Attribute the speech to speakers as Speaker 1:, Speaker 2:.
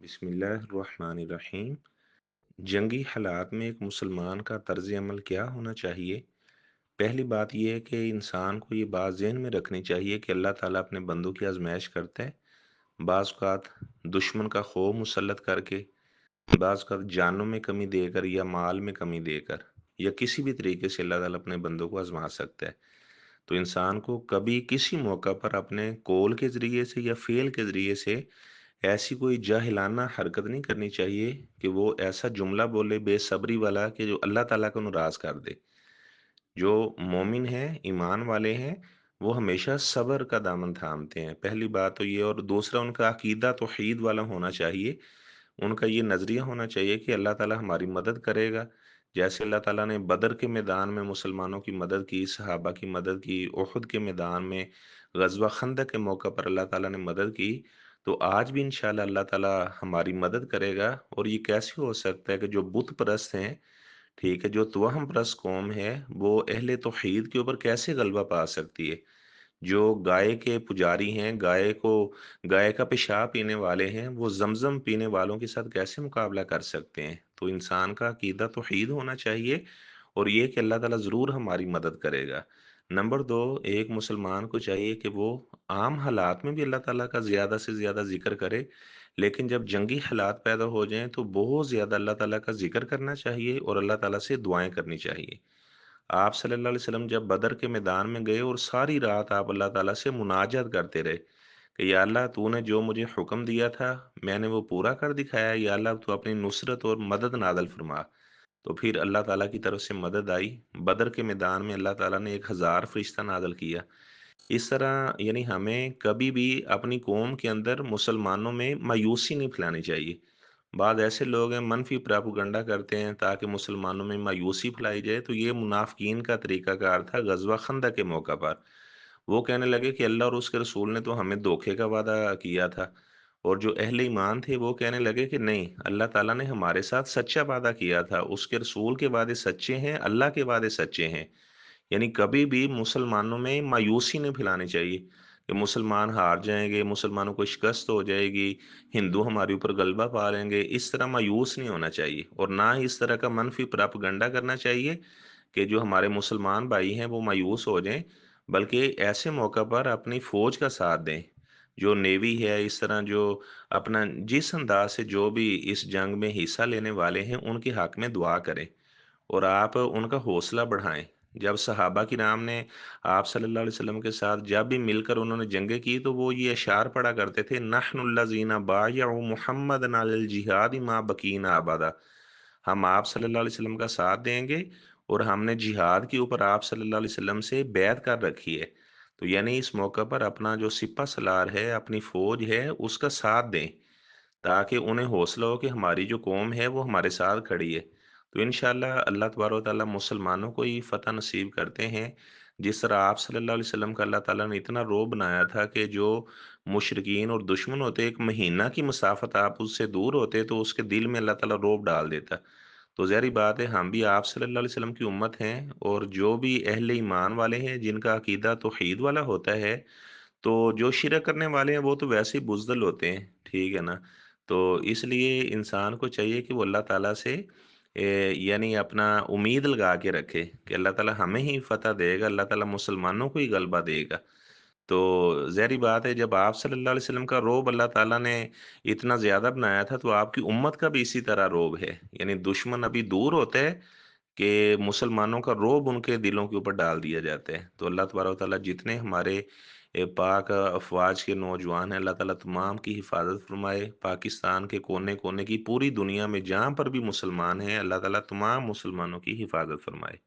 Speaker 1: बिस्मिल्लाहिर्रहमानिर्रहीम। जंगी हालात में एक मुसलमान का तर्ज अमल क्या होना चाहिए? पहली बात यह है कि इंसान को ये बात ज़हन में रखनी चाहिए कि अल्लाह ताला अपने बंदों की आजमाइश करता है। बाज़ औक़ात दुश्मन का खौफ मुसल्लत करके, बाज़ औक़ात जानों में कमी देकर या माल में कमी देकर या किसी भी तरीके से अल्लाह ताला अपने बंदों को आजमा सकता है। तो इंसान को कभी किसी मौका पर अपने कौल के ज़रिए से या फ़ेल के ज़रिए से ऐसी कोई जाहिलाना हरकत नहीं करनी चाहिए कि वो ऐसा जुमला बोले बेसब्री वाला कि जो अल्लाह ताला को नाराज़ कर दे। जो मोमिन हैं, ईमान वाले हैं, वो हमेशा सब्र का दामन थामते हैं। पहली बात तो ये, और दूसरा उनका अकीदा तौहीद वाला होना चाहिए। उनका ये नज़रिया होना चाहिए कि अल्लाह ताला हमारी मदद करेगा। जैसे अल्लाह ताला ने बदर के मैदान में मुसलमानों की मदद की, सहाबा की मदद की, उहुद के मैदान में, ग़ज़वा खंदक के मौका पर अल्लाह ताला ने मदद की, तो आज भी इंशाअल्लाह अल्लाह ताला हमारी मदद करेगा। और ये कैसे हो सकता है कि जो बुत परस्त हैं, ठीक है, जो तवहम परस्त कौम है, वो अहले तौहीद के ऊपर कैसे गलबा पा सकती है? जो गाय के पुजारी हैं, गाय का पेशाब पीने वाले हैं, वो ज़मज़म पीने वालों के साथ कैसे मुकाबला कर सकते हैं? तो इंसान का अकीदा तौहीद होना चाहिए और ये कि अल्लाह ताला ज़रूर हमारी मदद करेगा। नंबर 2, एक मुसलमान को चाहिए कि वो आम हालात में भी अल्लाह ताला का ज़्यादा से ज़्यादा ज़िक्र करे, लेकिन जब जंगी हालात पैदा हो जाएँ तो बहुत ज़्यादा अल्लाह ताला का ज़िक्र करना चाहिए और अल्लाह ताला से दुआएँ करनी चाहिए। आप सल्लल्लाहु अलैहि वसल्लम जब बदर के मैदान में गए और सारी रात आप अल्लाह ताला से मुनाजात करते रहे कि या अल्लाह, तूने जो मुझे हुक्म दिया था मैंने वो पूरा कर दिखाया, या अल्लाह तू अपनी नुसरत और मदद नादल फरमा। तो फिर अल्लाह ताला की तरफ से मदद आई। बदर के मैदान में अल्लाह ताला ने 1000 फरिश्ता नादल किया। इस तरह यानी हमें कभी भी अपनी कौम के अंदर मुसलमानों में मायूसी नहीं फैलानी चाहिए। बाद ऐसे लोग हैं मनफी प्रोपेगेंडा करते हैं ताकि मुसलमानों में मायूसी फैलाई जाए, तो ये मुनाफिकीन का तरीकाकार था गज़वा खंदक के मौका पर। वो कहने लगे कि अल्लाह और उसके रसूल ने तो हमें धोखे का वादा किया था, और जो अहले ईमान थे वो कहने लगे कि नहीं, अल्लाह ताला ने हमारे साथ सच्चा वादा किया था, उसके रसूल के वादे सच्चे हैं, अल्लाह के वादे सच्चे हैं। यानी कभी भी मुसलमानों में मायूसी नहीं फैलानी चाहिए कि मुसलमान हार जाएंगे, मुसलमानों को शिकस्त हो जाएगी, हिंदू हमारे ऊपर गलबा पा लेंगे। इस तरह मायूस नहीं होना चाहिए और ना ही इस तरह का मनफी प्रोपेगेंडा करना चाहिए कि जो हमारे मुसलमान भाई हैं वो मायूस हो जाएं। बल्कि ऐसे मौका पर अपनी फौज का साथ दें, जो नेवी है, इस तरह जो अपना जिस अंदाज से जो भी इस जंग में हिस्सा लेने वाले हैं उनके हक में दुआ करें और आप उनका हौसला बढ़ाएं। जब सहाबा किराम ने आप सल्लल्लाहु अलैहि वसल्लम के साथ जब भी मिलकर उन्होंने जंगें की तो वो ये अशार पढ़ा करते थे, नहनुल्लज़ीना बायअू मुहम्मदन अलल जिहाद मा बकीना अबदा। हम आप सल्लल्लाहु अलैहि वसल्लम का साथ देंगे और हमने जिहाद के ऊपर आप सल्लल्लाहु अलैहि वसल्लम से बैत कर रखी है। तो यानी इस मौका पर अपना जो सिपा सलार है, अपनी फौज है, उसका साथ दें ताकि उन्हें हौसला हो कि हमारी जो कौम है वो हमारे साथ खड़ी है। तो इंशाअल्लाह अल्लाह तबारक व तआला मुसलमानों को ही फ़तह नसीब करते हैं। जिस तरह आप सल्लल्लाहु अलैहि वसल्लम का अल्लाह ताला ने इतना रोब बनाया था कि जो मुशरिकीन और दुश्मन होते, एक महीना की मसाफ़त आप उससे दूर होते तो उसके दिल में अल्लाह ताला रोब डाल देता। तो ज़ाहिर-सी बात है हम भी आप सल्लल्लाहु अलैहि वसल्लम की उम्मत हैं, और जो भी अहले ईमान वाले हैं जिनका अकीदा तौहीद वाला होता है, तो जो शिरक करने वाले हैं वो तो वैसे ही बुज़दिल होते हैं, ठीक है ना? तो इसलिए इंसान को चाहिए कि वो अल्लाह ताला से यानी अपना उम्मीद लगा के रखे कि अल्लाह ताला हमें ही फ़तह देगा, अल्लाह ताला मुसलमानों को ही गलबा देगा। तो ज़ाहिर-सी बात है जब आप सल्लल्लाहु अलैहि वसल्लम का रोब अल्लाह ताला ने इतना ज़्यादा बनाया था, तो आपकी उम्मत का भी इसी तरह रोब है। यानी दुश्मन अभी दूर होते हैं कि मुसलमानों का रोब उनके दिलों के ऊपर डाल दिया जाता है। तो अल्लाह तबारक व तआला जितने हमारे पाक अफ़वाज के नौजवान हैं, अल्लाह ताला तमाम की हिफ़ाज़त फ़रमाए। पाकिस्तान के कोने-कोने की पूरी दुनिया में जहाँ पर भी मुसलमान हैं, अल्लाह ताला तमाम मुसलमानों की हिफ़ाज़त फ़रमाए।